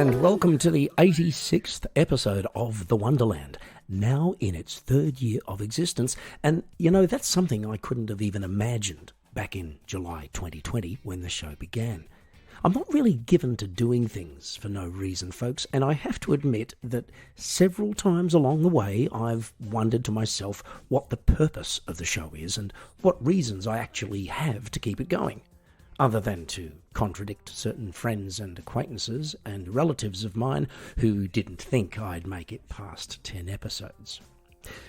and welcome to the 86th episode of the WonderLand, now in its third year of existence. And, you know, that's something I couldn't have even imagined back in July 2020 when the show began. I'm not really given to doing things for no reason, folks, and I have to admit that several times along the way I've wondered to myself what the purpose of the show is and what reasons I actually have to keep it going, other than to contradict certain friends and acquaintances and relatives of mine who didn't think I'd make it past 10 episodes.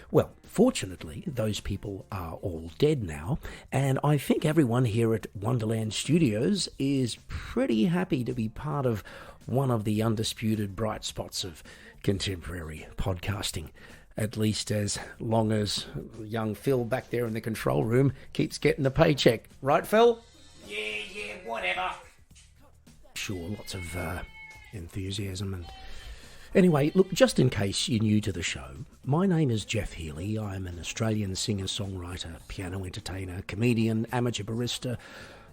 Well, fortunately, those people are all dead now, and I think everyone here at WonderLand Studios is pretty happy to be part of one of the undisputed bright spots of contemporary podcasting, at least as long as young Phil back there in the control room keeps getting the paycheck. Right, Phil? Yeah, whatever. Sure, lots of enthusiasm and... Anyway, look, just in case you're new to the show, my name is Geoff Healy. I'm an Australian singer-songwriter, piano entertainer, comedian, amateur barista,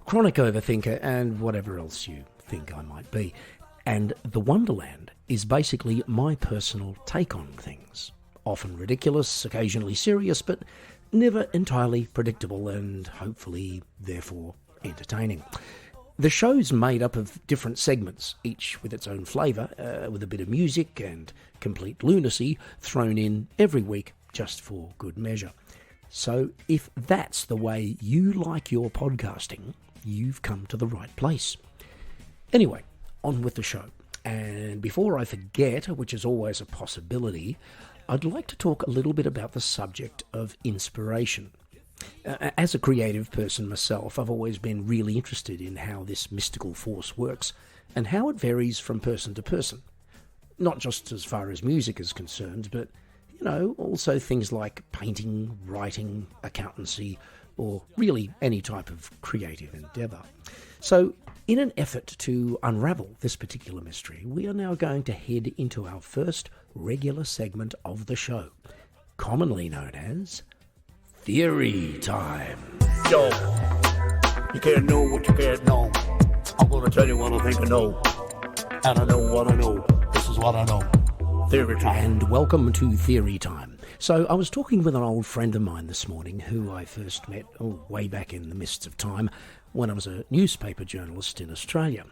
chronic overthinker, and whatever else you think I might be. And the WonderLand is basically my personal take on things. Often ridiculous, occasionally serious, but never entirely predictable and hopefully, therefore, entertaining. The show's made up of different segments, each with its own flavour, with a bit of music and complete lunacy thrown in every week just for good measure. So if that's the way you like your podcasting, you've come to the right place. Anyway, on with the show. And before I forget, which is always a possibility, I'd like to talk a little bit about the subject of inspiration. As a creative person myself, I've always been really interested in how this mystical force works and how it varies from person to person. Not just as far as music is concerned, but, you know, also things like painting, writing, accountancy, or really any type of creative endeavour. So, in an effort to unravel this particular mystery, we are now going to head into our first regular segment of the show, commonly known as Theory Time. Yo, you can't know what you can't know. I'm gonna tell you what I think I know. And I know what I know. This is what I know. Theory Time. And welcome to Theory Time. So I was talking with an old friend of mine this morning who I first met way back in the mists of time when I was a newspaper journalist in Australia.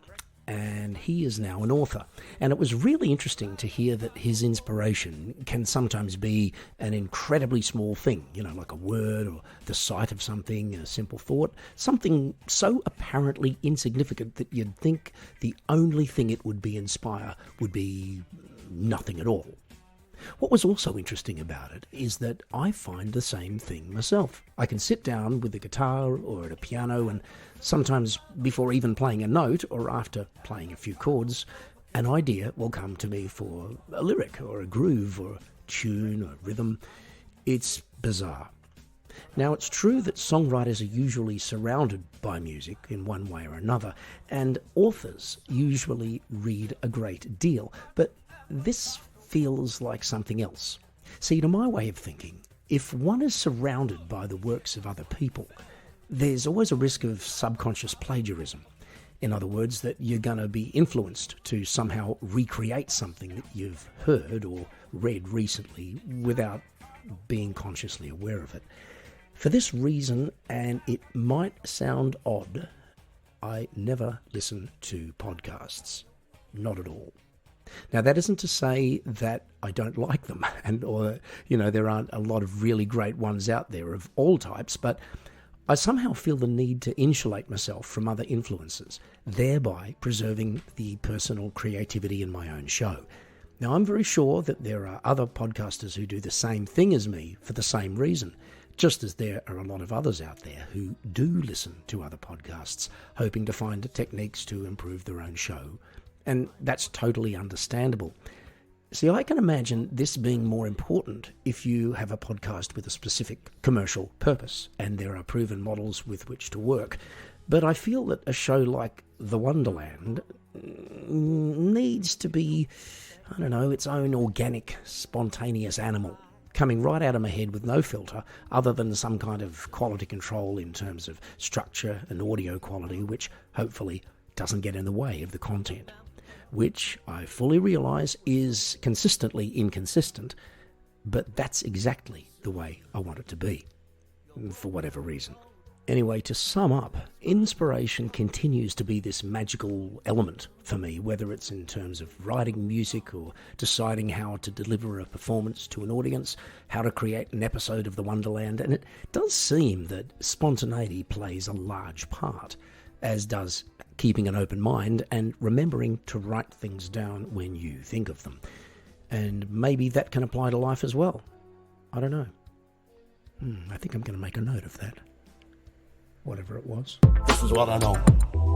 And he is now an author. And it was really interesting to hear that his inspiration can sometimes be an incredibly small thing, you know, like a word or the sight of something, a simple thought, something so apparently insignificant that you'd think the only thing it would inspire would be nothing at all. What was also interesting about it is that I find the same thing myself. I can sit down with a guitar or at a piano and sometimes before even playing a note or after playing a few chords, an idea will come to me for a lyric or a groove or a tune or rhythm. It's bizarre. Now, it's true that songwriters are usually surrounded by music in one way or another, and authors usually read a great deal, but this feels like something else. See, to my way of thinking, if one is surrounded by the works of other people, there's always a risk of subconscious plagiarism. In other words, that you're going to be influenced to somehow recreate something that you've heard or read recently without being consciously aware of it. For this reason, and it might sound odd, I never listen to podcasts. Not at all. Now, that isn't to say that I don't like them, or there aren't a lot of really great ones out there of all types, but I somehow feel the need to insulate myself from other influences, thereby preserving the personal creativity in my own show. Now, I'm very sure that there are other podcasters who do the same thing as me for the same reason, just as there are a lot of others out there who do listen to other podcasts, hoping to find techniques to improve their own show. And that's totally understandable. See, I can imagine this being more important if you have a podcast with a specific commercial purpose and there are proven models with which to work. But I feel that a show like The WonderLand needs to be, its own organic, spontaneous animal, coming right out of my head with no filter other than some kind of quality control in terms of structure and audio quality, which hopefully doesn't get in the way of the content. which I fully realise is consistently inconsistent, but that's exactly the way I want it to be, for whatever reason. Anyway, to sum up, inspiration continues to be this magical element for me, whether it's in terms of writing music or deciding how to deliver a performance to an audience, how to create an episode of the WonderLand, and it does seem that spontaneity plays a large part, as does keeping an open mind and remembering to write things down when you think of them. And maybe that can apply to life as well. I don't know. I think I'm going to make a note of that. Whatever it was. This is what I know.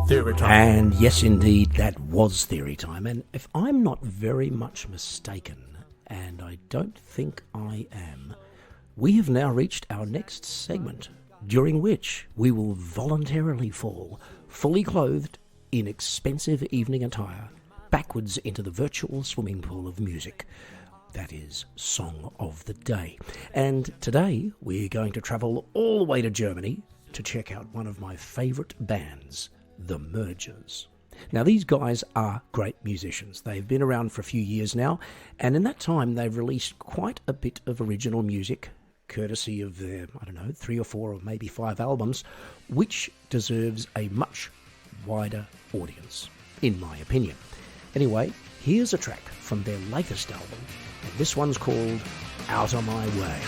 Theory time. And yes, indeed, that was theory time. And if I'm not very much mistaken, and I don't think I am, we have now reached our next segment, during which we will voluntarily fall, fully clothed in expensive evening attire, backwards into the virtual swimming pool of music. That is Song of the Day. And today we're going to travel all the way to Germany to check out one of my favourite bands, The Mergers. Now, these guys are great musicians. They've been around for a few years now, and in that time they've released quite a bit of original music, courtesy of their, 3 or 4 or maybe 5 albums, which deserves a much wider audience, in my opinion. Anyway, here's a track from their latest album, and this one's called Out of My Way.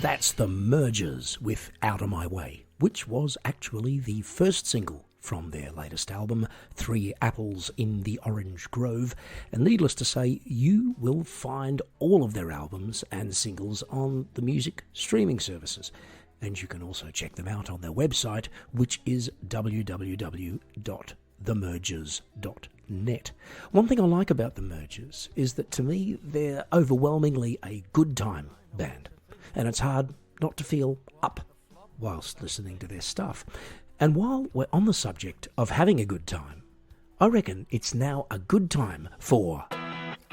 That's The Mergers with Out of My Way, which was actually the first single from their latest album, 3 Apples in the Orange Grove. And needless to say, you will find all of their albums and singles on the music streaming services. And you can also check them out on their website, which is www.themergers.net. One thing I like about The Mergers is that to me, they're overwhelmingly a good time band. And it's hard not to feel up whilst listening to their stuff. And while we're on the subject of having a good time, I reckon it's now a good time for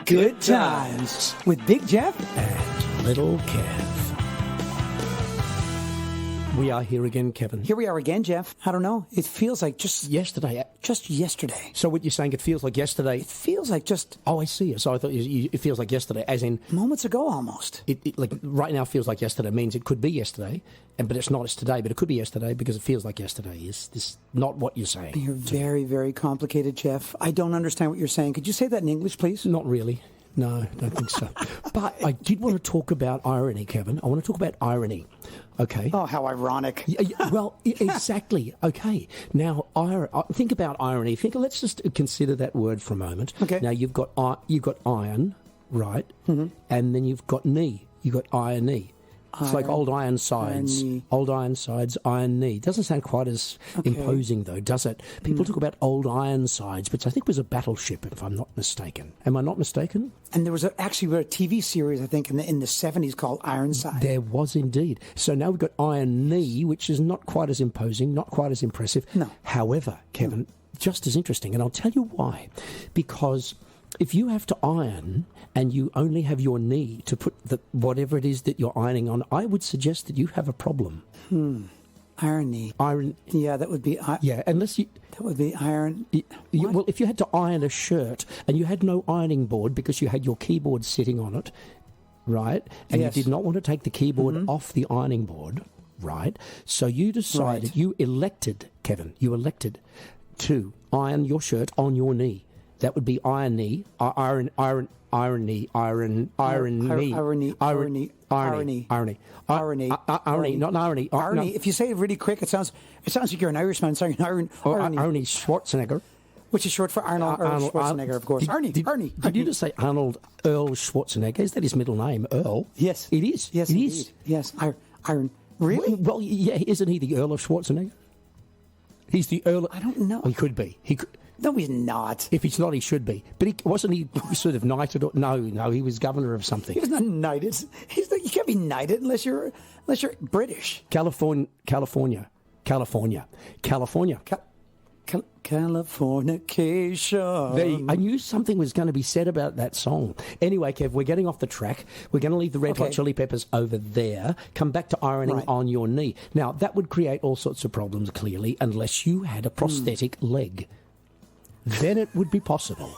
Good Times with Big Geoff and Little Kev. We are here again, Kevin. Here we are again, Geoff. I don't know. It feels like just Yesterday. yesterday. So what you're saying, it feels like yesterday? It feels like just Oh, I see. So I thought it feels like yesterday, as in moments ago almost. it like right now feels like yesterday means it could be yesterday, but it's not. It's today, but it could be yesterday because it feels like yesterday. Is this not what you're saying? You're very, very complicated, Geoff. I don't understand what you're saying. Could you say that in English, please? Not really. No, I don't think so. But I did want to talk about irony, Kevin. I want to talk about irony. Okay. Oh, how ironic. Well, exactly. Okay. Now, think about irony. Let's just consider that word for a moment. Okay. Now, you've got iron, right? Mm-hmm. And then you've got knee. You've got iron knee. It's like old iron sides, iron knee. Doesn't sound quite as imposing, though, does it? People talk about old iron sides, which I think was a battleship, if I'm not mistaken. Am I not mistaken? And there was actually a TV series, I think, in the 70s called Ironside. There was indeed. So now we've got iron knee, which is not quite as imposing, not quite as impressive. No. However, Kevin, just as interesting, and I'll tell you why. Because if you have to iron and you only have your knee to put whatever it is that you're ironing on, I would suggest that you have a problem. Iron knee. Yeah, that would be... Yeah, unless you... That would be iron... Well, if you had to iron a shirt and you had no ironing board because you had your keyboard sitting on it, right, and Yes. you did not want to take the keyboard off the ironing board, right, so you decided, Right. you elected to iron your shirt on your knee. That would be iron knee, irony, irony, not an irony. Irony. If you say it really quick, it sounds like you're an Irishman saying irony. Arnie Schwarzenegger. Which is short for Arnold Earl Schwarzenegger, of course. Arnie. Did you just say Arnold Earl Schwarzenegger? Is that his middle name, Earl? Yes. It is. Yes, it indeed. is. Yes. Iron. Really? Well, yeah, isn't he the Earl of Schwarzenegger? He's the Earl. I don't know. Oh, he could be. He could. No, he's not. If he's not, he should be. But wasn't he sort of knighted? No, he was governor of something. He was not knighted. You can't be knighted unless you're British. California. Californication. I knew something was going to be said about that song. Anyway, Kev, we're getting off the track. We're going to leave the Red Hot Chili Peppers over there. Come back to ironing on your knee. Now, that would create all sorts of problems, clearly, unless you had a prosthetic leg. Then it would be possible.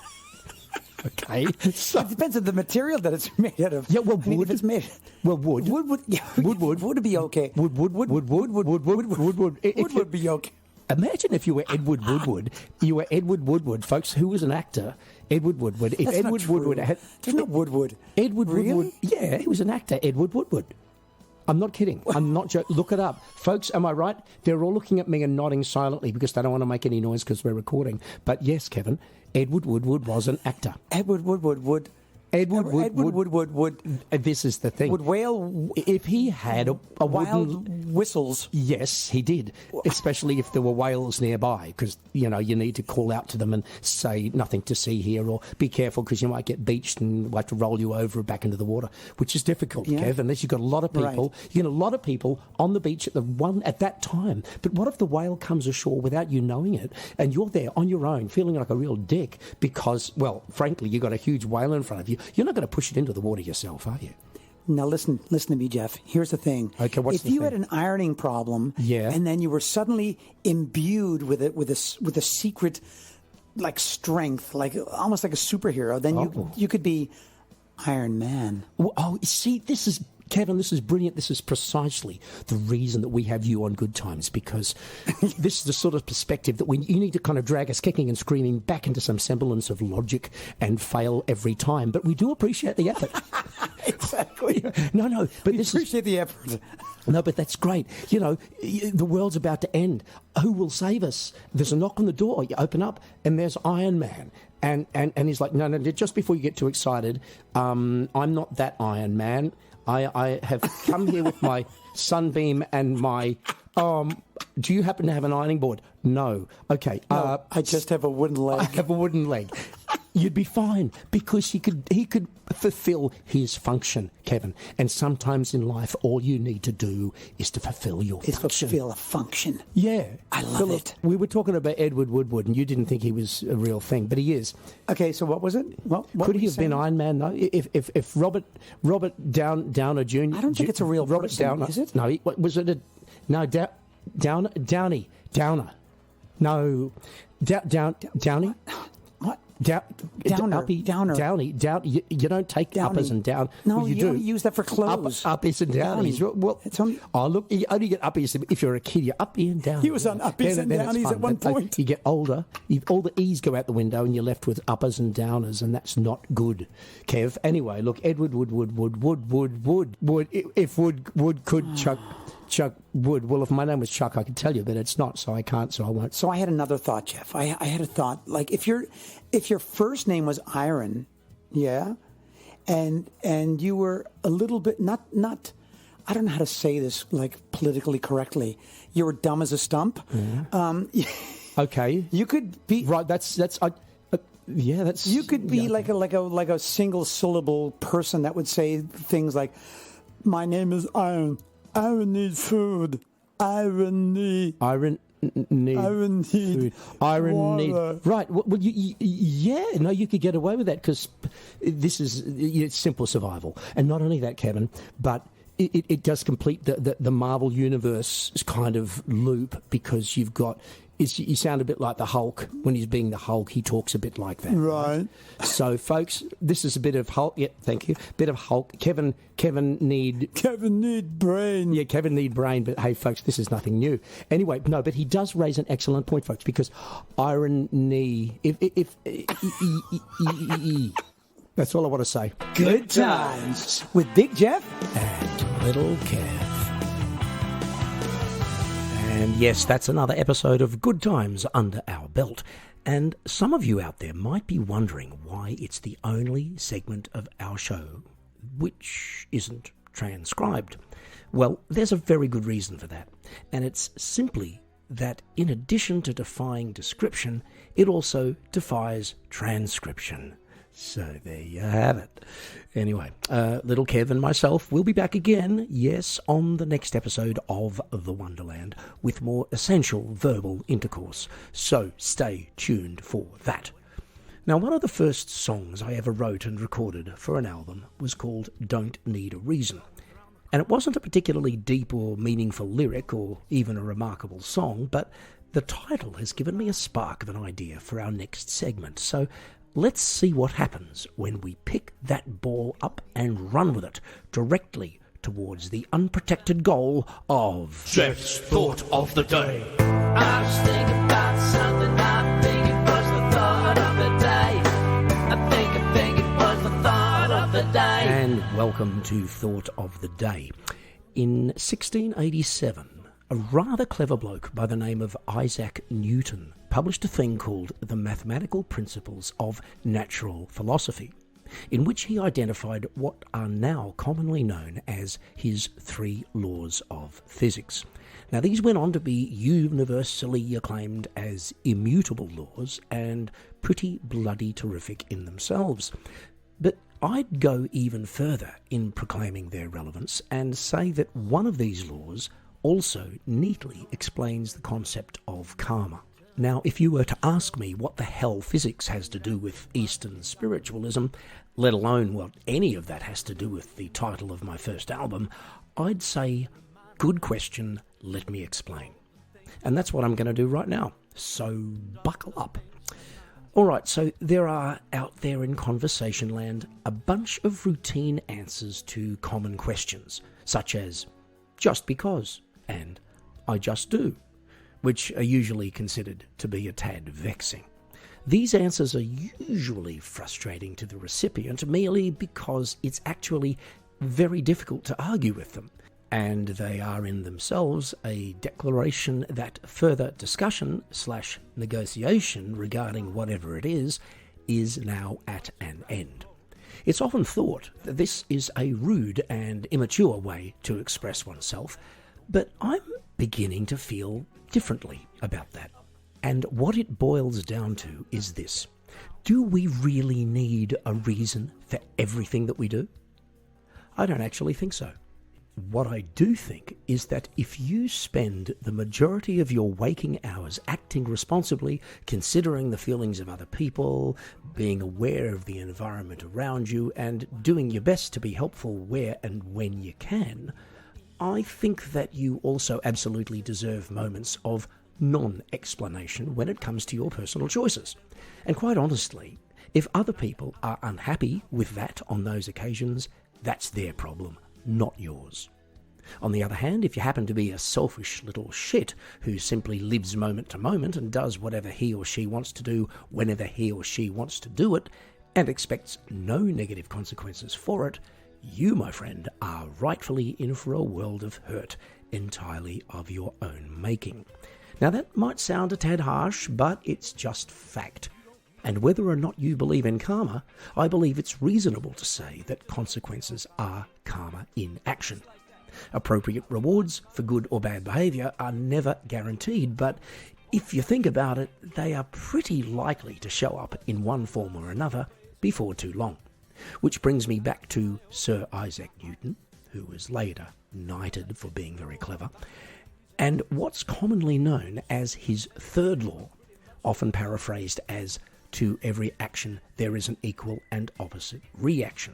Okay. So, It depends on the material that it's made out of. yeah, well, I mean, wood. if it's made. Well, wood. Wood. Yeah, Wood. Would be okay. Wood Would be okay. Imagine if you were Edward Woodward. You were Edward Woodward, folks, who was an actor. Edward Woodward. If That's Edward not true. Woodward had... There's no Woodwood. Edward Really? Woodward. Yeah, he was an actor, Edward Woodward. I'm not kidding. I'm not joking. Look it up. Folks, am I right? They're all looking at me and nodding silently because they don't want to make any noise because we're recording. But yes, Kevin, Edward Woodward was an actor. Edward Woodwood. This is the thing. Would wail If he had a wild wooden... whistles. Yes, he did, especially if there were whales nearby, because, you need to call out to them and say nothing to see here, or be careful because you might get beached and we'll have to roll you over back into the water, which is difficult, Kev, unless you've got a lot of people. Right. You get a lot of people on the beach at that time. But what if the whale comes ashore without you knowing it, and you're there on your own feeling like a real dick because, well, frankly, you've got a huge whale in front of you. You're not going to push it into the water yourself, are you? Now listen to me, Geoff. Here's the thing. Okay, what's if the you thing? had an ironing problem, and then you were suddenly imbued with a secret, like strength, like almost like a superhero, then you could be Iron Man. Oh, see, this is... Kevin, this is brilliant. This is precisely the reason that we have you on Good Times, because this is the sort of perspective that you need to kind of drag us kicking and screaming back into some semblance of logic and fail every time. But we do appreciate the effort. Exactly. No, but We appreciate the effort. No, but that's great. The world's about to end. Who will save us? There's a knock on the door. You open up, and there's Iron Man. And he's like, no, just before you get too excited, I'm not that Iron Man. I have come here with my sunbeam and my... do you happen to have an ironing board? No. Okay. No, I just have a wooden leg. I have a wooden leg. You'd be fine because he could fulfill his function, Kevin. And sometimes in life, all you need to do is to fulfill your function. Fulfill a function. Yeah. I love it. We were talking about Edward Woodward, and you didn't think he was a real thing, but he is. Okay, so what was it? What could he have been Iron Man, though? If Robert Downer Jr. I don't think it's a real Robert person, Downer, is it? No, was it No, Downer. No, Downy. What? Downer. Downy. You don't take Downy. uppers and down. No, well, you you do. only use that for clothes. Uppies and downies. Well, It's only- look, you only get uppies if you're a kid. You're uppy and downy. He was on uppies and Then it's downies fun. at one But, point. you get older, all the E's go out the window, and you're left with uppers and downers, and that's not good, Kev. Anyway, look, Edward would. If wood could Chuck would. Well, if my name was Chuck, I could tell you, but it's not, so I can't, so I won't. So I had another thought, Geoff. I had a thought. Like if your first name was Iron, yeah, and you were a little bit not I don't know how to say this like politically correctly. You were dumb as a stump. Yeah. Okay. You could be right. That's. Yeah, that's. You could be like a single syllable person that would say things like, "My name is Iron. Iron needs food. Iron need food. Iron need. Right. Well, yeah. No, you could get away with that because this is it's simple survival, and not only that, Kevin, but it does complete the Marvel universe kind of loop because you've got. You sound a bit like the Hulk. When he's being the Hulk, he talks a bit like that. Right. So, folks, this is a bit of Hulk. Yeah, thank you. Bit of Hulk. Kevin need brain. Yeah, Kevin need brain. But hey, folks, this is nothing new. Anyway, no, but he does raise an excellent point, folks, because irony. That's all I want to say. Good times with Big Geoff and Little Kev. And yes, that's another episode of Good Times under our belt. And some of you out there might be wondering why it's the only segment of our show which isn't transcribed. Well, there's a very good reason for that. And it's simply that in addition to defying description, it also defies transcription. So there you have it. Anyway, Little Kev and myself will be back again, yes, on the next episode of The WonderLand with more essential verbal intercourse. So stay tuned for that. Now, one of the first songs I ever wrote and recorded for an album was called Don't Need a Reason. And it wasn't a particularly deep or meaningful lyric or even a remarkable song, but the title has given me a spark of an idea for our next segment. So let's see what happens when we pick that ball up and run with it directly towards the unprotected goal of Geoff's Thought of the Day. I was thinking about something, I think it was the thought of the day. I think it was the thought of the day. And welcome to Thought of the Day. In 1687, a rather clever bloke by the name of Isaac Newton published a thing called The Mathematical Principles of Natural Philosophy, in which he identified what are now commonly known as his 3 laws of physics. Now, these went on to be universally acclaimed as immutable laws and pretty bloody terrific in themselves. But I'd go even further in proclaiming their relevance and say that one of these laws also neatly explains the concept of karma. Now, if you were to ask me what the hell physics has to do with Eastern spiritualism, let alone what any of that has to do with the title of my first album, I'd say, good question, let me explain. And that's what I'm going to do right now. So buckle up. All right, so there are out there in conversation land a bunch of routine answers to common questions, such as just because and I just do, which are usually considered to be a tad vexing. These answers are usually frustrating to the recipient merely because it's actually very difficult to argue with them, and they are in themselves a declaration that further discussion/negotiation regarding whatever it is now at an end. It's often thought that this is a rude and immature way to express oneself, but I'm beginning to feel differently about that. And what it boils down to is this: do we really need a reason for everything that we do? I don't actually think so. What I do think is that if you spend the majority of your waking hours acting responsibly, considering the feelings of other people, being aware of the environment around you, and doing your best to be helpful where and when you can, I think that you also absolutely deserve moments of non-explanation when it comes to your personal choices. And quite honestly, if other people are unhappy with that on those occasions, that's their problem, not yours. On the other hand, if you happen to be a selfish little shit who simply lives moment to moment and does whatever he or she wants to do whenever he or she wants to do it, and expects no negative consequences for it, you, my friend, are rightfully in for a world of hurt, entirely of your own making. Now that might sound a tad harsh, but it's just fact. And whether or not you believe in karma, I believe it's reasonable to say that consequences are karma in action. Appropriate rewards for good or bad behaviour are never guaranteed, but if you think about it, they are pretty likely to show up in one form or another before too long. Which brings me back to Sir Isaac Newton, who was later knighted for being very clever, and what's commonly known as his third law, often paraphrased as to every action there is an equal and opposite reaction,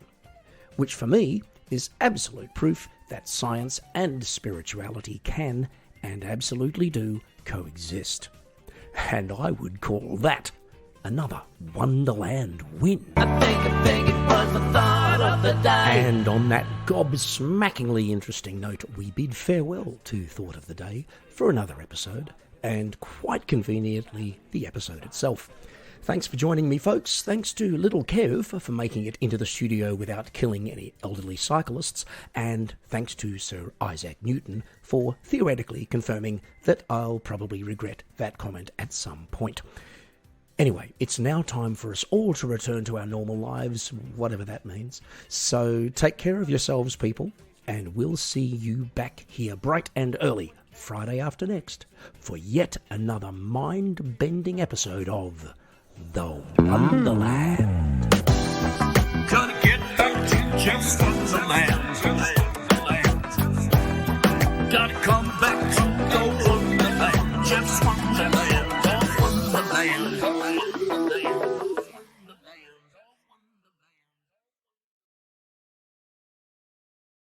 which for me is absolute proof that science and spirituality can and absolutely do coexist. And I would call that another WonderLand win. I think it was the thought of the day. And on that gobsmackingly interesting note, we bid farewell to Thought of the Day for another episode, and quite conveniently, the episode itself. Thanks for joining me, folks. Thanks to Little Kev for making it into the studio without killing any elderly cyclists, and thanks to Sir Isaac Newton for theoretically confirming that I'll probably regret that comment at some point. Anyway, it's now time for us all to return to our normal lives, whatever that means. So take care of yourselves, people, and we'll see you back here bright and early Friday after next for yet another mind-bending episode of The WonderLand. Gotta get back to just WonderLand.